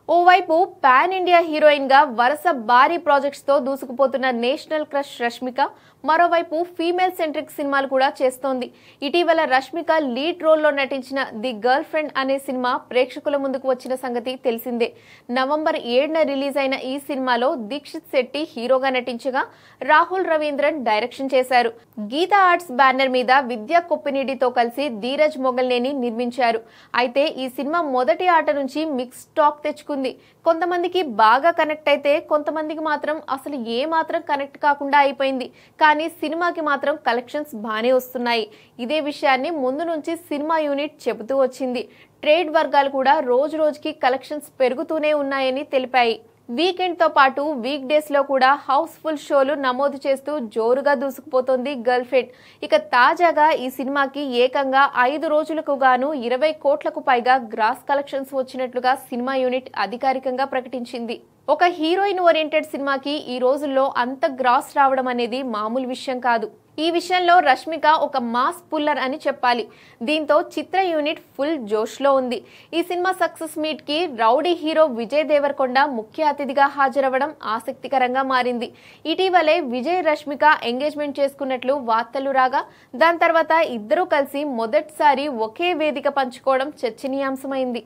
ఓవైపు pan India heroine గా వరుస భారీ ప్రాజెక్ట్స్ తో దూసుకుపోతున్న నేషనల్ క్రష్ రష్మిక మరోవైపు ఫీమేల్ సెంట్రిక్ సినిమాలు కూడా చేస్తోంది. ఇటీవల రష్మిక లీడ్ రోల్లో నటించిన ది గర్ల్ ఫ్రెండ్ అనే సినిమా ప్రేక్షకుల ముందుకు వచ్చిన సంగతి తెలిసిందే. నవంబర్ 7న రిలీజ్ అయిన ఈ సినిమాలో దీక్షిత్ శెట్టి హీరోగా నటించగా రాహుల్ రవీంద్రన్ డైరెక్షన్ చేశారు. గీతా ఆర్ట్స్ బ్యానర్ మీద విద్యా కొప్పినిడితో కలిసి ధీరజ్ మొగల్నేని నిర్మించారు. అయితే ఈ సినిమా మొదటి ఆట నుంచి మిక్స్ టాక్ తెచ్చుకుంది. కొంతమందికి బాగా కనెక్ట్ అయితే కొంతమందికి మాత్రం అసలు ఏ మాత్రం కనెక్ట్ కాకుండా అయిపోయింది. కానీ సినిమాకి మాత్రం కలెక్షన్స్ బానే వస్తున్నాయి. ఇదే విషయాన్ని ముందు నుంచి సినిమా యూనిట్ చెబుతూ వచ్చింది. ట్రేడ్ వర్గాలు కూడా రోజు రోజుకి కలెక్షన్స్ పెరుగుతూనే ఉన్నాయని తెలిపాయి. వీకెండ్ తో పాటు వీక్ డేస్ లో కూడా హౌస్ఫుల్ షోలు నమోదు చేస్తూ జోరుగా దూసుకుపోతోంది గర్ల్ ఫ్రెండ్. ఇక తాజాగా ఈ సినిమాకి ఏకంగా 5 రోజులకు గాను 20 కోట్లకు పైగా గ్రాస్ కలెక్షన్స్ వచ్చినట్లుగా సినిమా యూనిట్ అధికారికంగా ప్రకటించింది. ఒక హీరోయిన్ ఓరియంటెడ్ సినిమాకి ఈ రోజుల్లో అంత గ్రాస్ రావడం అనేది మామూలు విషయం కాదు. ఈ విషయంలో రష్మిక ఒక మాస్ పుల్లర్ అని చెప్పాలి. దీంతో చిత్ర యూనిట్ ఫుల్ జోష్ లో ఉంది. ఈ సినిమా సక్సెస్ మీట్ కి రౌడీ హీరో విజయ్ దేవరకొండ ముఖ్య అతిథిగా హాజరవడం ఆసక్తికరంగా మారింది. ఇటీవలే విజయ్ రష్మిక ఎంగేజ్మెంట్ చేసుకున్నట్లు వార్తలు రాగా దాని తర్వాత ఇద్దరూ కలిసి మొదటిసారి ఒకే వేదిక పంచుకోవడం చర్చనీయాంశమైంది.